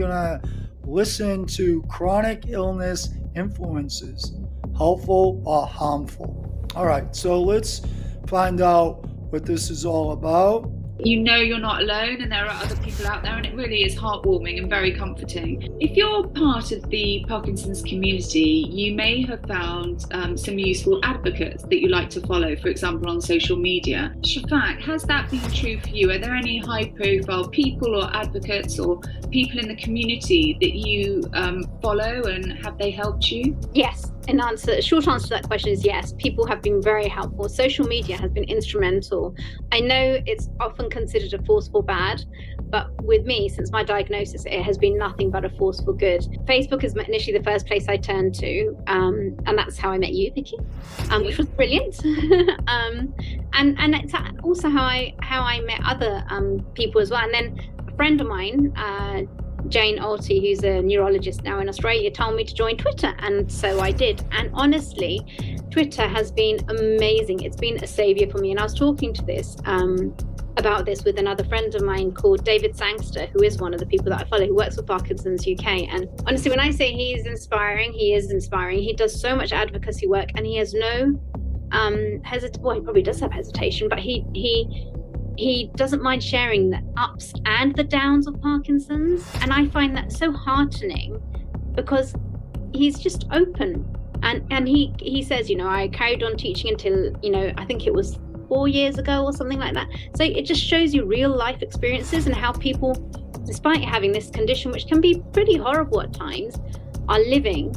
going to listen to chronic illness influences, helpful or harmful. All right, so let's find out what this is all about. You know you're not alone and there are other people out there, and it really is heartwarming and very comforting. If you're part of the Parkinson's community, you may have found some useful advocates that you like to follow, for example, on social media. Shafak, has that been true for you? Are there any high-profile people or advocates or people in the community that you follow, and have they helped you? Yes. Short answer to that question is yes. People have been very helpful. Social media has been instrumental. I know it's often considered a force for bad, but with me, since my diagnosis, it has been nothing but a force for good. Facebook is initially the first place I turned to, and that's how I met you, Vicky, which was brilliant. And it's also how I met other people as well. And then a friend of mine, Jane Alty, who's a neurologist now in Australia, told me to join Twitter, and so I did. And honestly, Twitter has been amazing. It's been a savior for me. And I was talking to about this with another friend of mine called David Sangster, who is one of the people that I follow, who works for Parkinson's UK. And honestly, when I say he is inspiring, he is inspiring. He does so much advocacy work, and he has no well, he probably does have hesitation, but he doesn't mind sharing the ups and the downs of Parkinson's. And I find that so heartening because he's just open. And he says, I carried on teaching until, I think it was 4 years ago or something like that. So it just shows you real life experiences and how people, despite having this condition, which can be pretty horrible at times, are living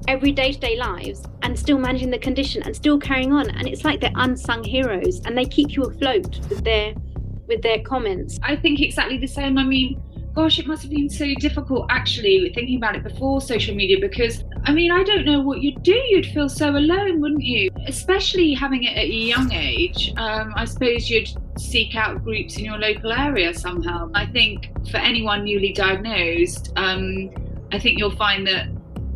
every day-to-day lives and still managing the condition and still carrying on. And it's like they're unsung heroes, and they keep you afloat with their comments. I think exactly the same. I mean, gosh, it must have been so difficult actually thinking about it before social media, because I don't know what you'd do. You'd feel so alone, wouldn't you? Especially having it at a young age. I suppose you'd seek out groups in your local area somehow. I think for anyone newly diagnosed, I think you'll find that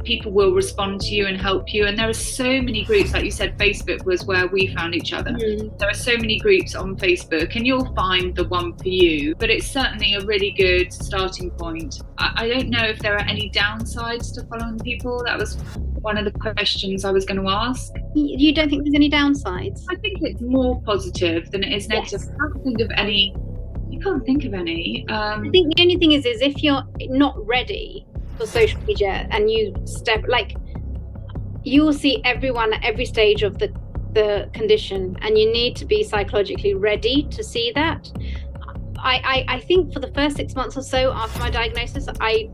people will respond to you and help you. And there are so many groups, like you said, Facebook was where we found each other. There are so many groups on Facebook, and you'll find the one for you, but it's certainly a really good starting point. I don't know if there are any downsides to following people. That was one of the questions I was going to ask. You don't think there's any downsides? I think it's more positive than it is negative. Yes. I can't think of any. You can't think of any. I think the only thing is if you're not ready for social media and you will see everyone at every stage of the condition, and you need to be psychologically ready to see that. I think for the first 6 months or so after my diagnosis, I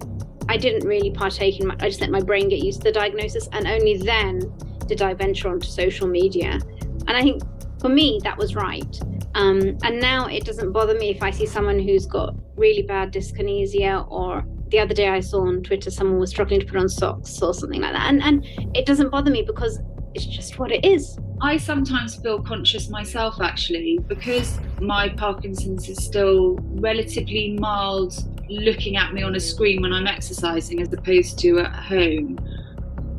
didn't really partake in I just let my brain get used to the diagnosis, and only then did I venture onto social media. And I think for me that was right. And now it doesn't bother me if I see someone who's got really bad dyskinesia, or the other day I saw on Twitter someone was struggling to put on socks or something like that. And it doesn't bother me because it's just what it is. I sometimes feel conscious myself, actually, because my Parkinson's is still relatively mild looking at me on a screen when I'm exercising as opposed to at home.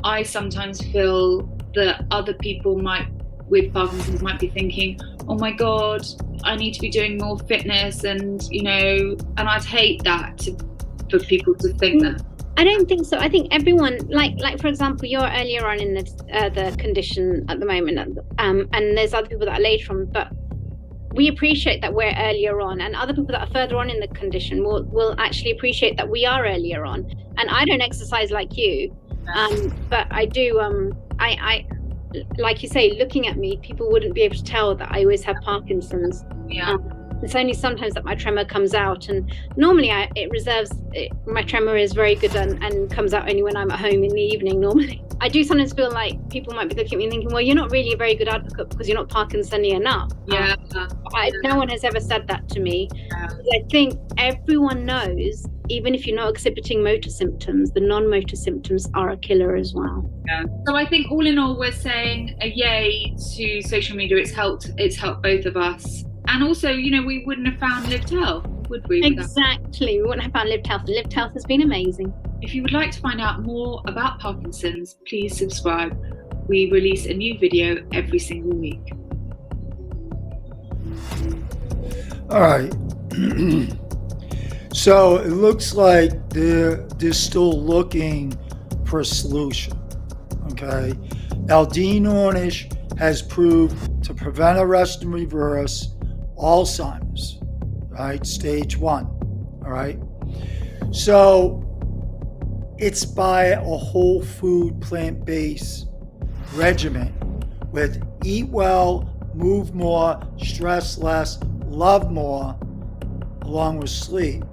I sometimes feel that other people with Parkinson's might be thinking, oh my God, I need to be doing more fitness, and I'd hate that for people to think that. I don't think so. I think everyone, like for example, you're earlier on in the condition at the moment, and there's other people that are later on, but we appreciate that we're earlier on, and other people that are further on in the condition will actually appreciate that we are earlier on. And I don't exercise like you, but I do. I like you say, looking at me, people wouldn't be able to tell that I always have Parkinson's. Yeah. It's only sometimes that my tremor comes out, and normally my tremor is very good and comes out only when I'm at home in the evening normally. I do sometimes feel like people might be looking at me thinking, well, you're not really a very good advocate because you're not Parkinson-y enough. Yeah. No one has ever said that to me. Yeah. I think everyone knows, even if you're not exhibiting motor symptoms, the non-motor symptoms are a killer as well. Yeah. So I think all in all, we're saying a yay to social media. It's helped both of us. And also, we wouldn't have found Lived Health, would we? Exactly. We wouldn't have found Lived Health. And Lived Health has been amazing. If you would like to find out more about Parkinson's, please subscribe. We release a new video every single week. All right. So it looks like they're still looking for a solution. Okay. Now, Dean Ornish has proved to prevent, arrest, and reverse Alzheimer's, right? Stage 1. All right. So it's by a whole food, plant-based regimen with eat well, move more, stress less, love more, along with sleep.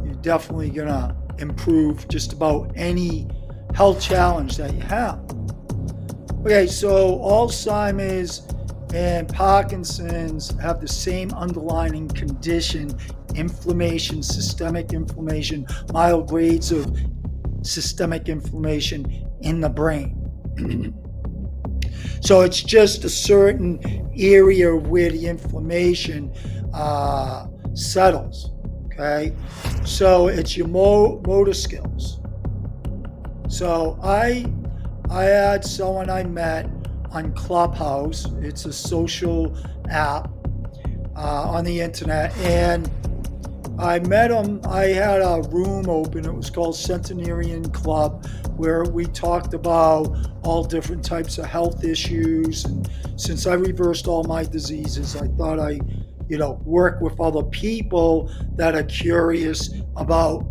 You're definitely gonna improve just about any health challenge that you have. Okay, so Alzheimer's and Parkinson's have the same underlying condition: inflammation, systemic inflammation, mild grades of systemic inflammation in the brain. So it's just a certain area where the inflammation settles. Okay, so it's your motor skills. So I had someone I met on Clubhouse. It's a social app on the internet, and I met him. I had a room open. It was called Centenarian Club, where we talked about all different types of health issues. And since I reversed all my diseases, I thought I work with other people that are curious about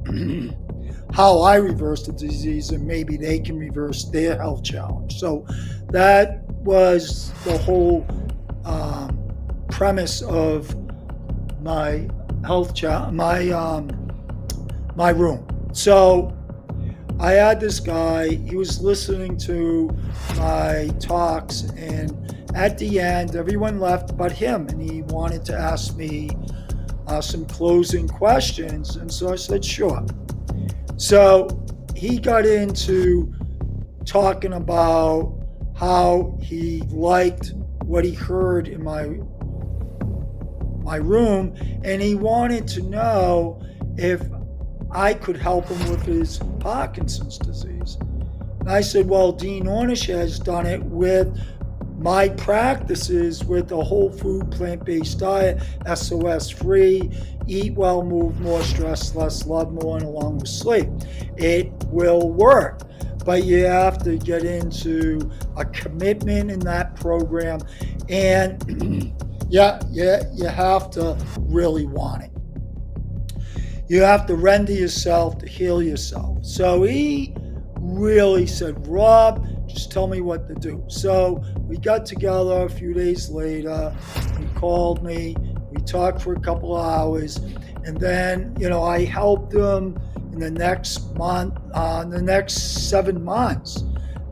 how I reversed the disease, and maybe they can reverse their health challenge. So that was the whole premise of my health my room. So I had this guy. He was listening to my talks, and at the end, everyone left but him, and he wanted to ask me some closing questions, and so I said sure. So he got into talking about how he liked what he heard in my room, and he wanted to know if I could help him with his Parkinson's disease. And I said, well, Dean Ornish has done it with my practices with the whole food, plant-based diet, SOS free, eat well, move more, stress less, love more, and along with sleep. It will work, but you have to get into a commitment in that program, and you have to really want it. You have to render yourself to heal yourself. So he really said, Rob, just tell me what to do. So we got together a few days later. He called me. We talked for a couple of hours. And then, I helped him in the next month, the next 7 months.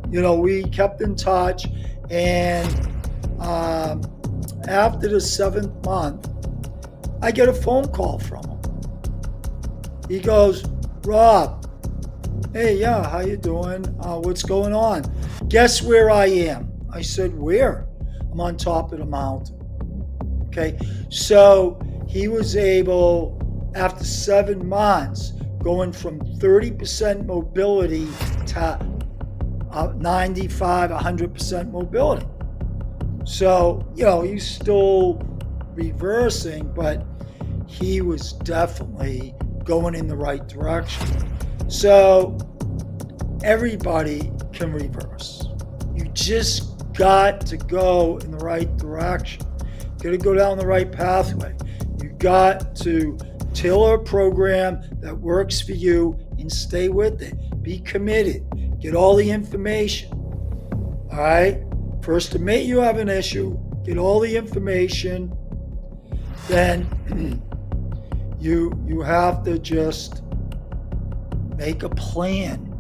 We kept in touch. And after the 7th month, I get a phone call from him. He goes, Rob, hey, yeah, how you doing? What's going on? Guess where I am? I said, where? I'm on top of the mountain. Okay, so he was able, after 7 months, going from 30% mobility to 95, 100% mobility. So, he's still reversing, but he was definitely going in the right direction. So everybody can reverse. You just got to go in the right direction. You got to go down the right pathway. You got to tailor a program that works for you and stay with it. Be committed. Get all the information. All right? First, admit you have an issue. Get all the information. Then you have to just make a plan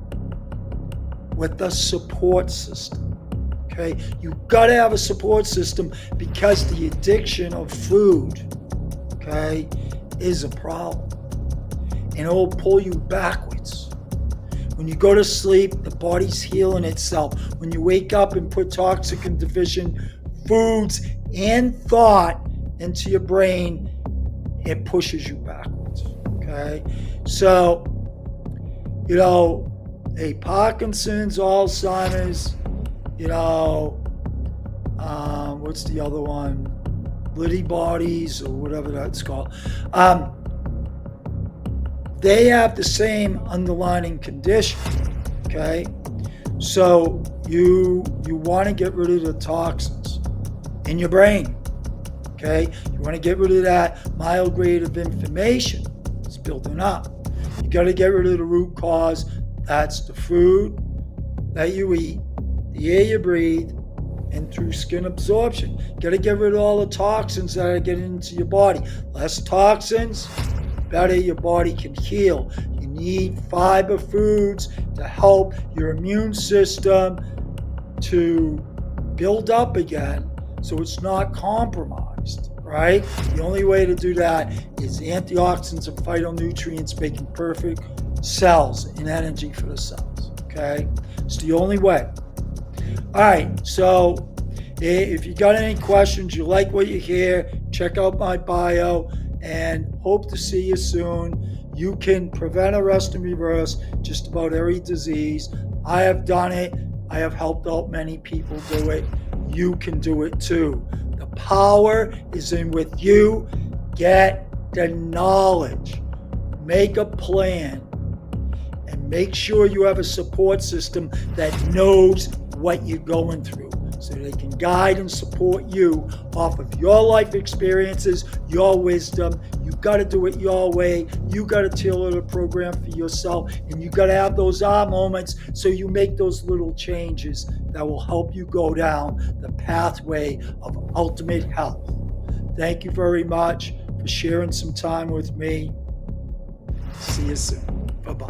with a support system. Okay? You gotta have a support system, because the addiction of food, okay, is a problem. And it will pull you backwards. When you go to sleep, the body's healing itself. When you wake up and put toxic and deficient foods and thought into your brain, it pushes you backwards. Okay? So, Parkinson's, Alzheimer's, what's the other one? Liddy bodies, or whatever that's called. they have the same underlying condition. Okay, so you want to get rid of the toxins in your brain. Okay, you want to get rid of that mild grade of inflammation that's building up. You got to get rid of the root cause. That's the food that you eat, the air you breathe, and through skin absorption. You got to get rid of all the toxins that are getting into your body. Less toxins, better your body can heal. You need fiber foods to help your immune system to build up again so it's not compromised, right? The only way to do that is antioxidants and phytonutrients making perfect cells and energy for the cells, okay? It's the only way. All right, so if you got any questions, you like what you hear, check out my bio, and hope to see you soon. You can prevent, arrest, and reverse just about every disease. I have done it. I have helped out many people do it. You can do it too. The power is in with you. Get the knowledge. Make a plan. And make sure you have a support system that knows what you're going through, so they can guide and support you off of your life experiences, your wisdom. You got to do it your way. You got to tailor the program for yourself, and you got to have those moments so you make those little changes that will help you go down the pathway of ultimate health. Thank you very much for sharing some time with me. See you soon. Bye-bye.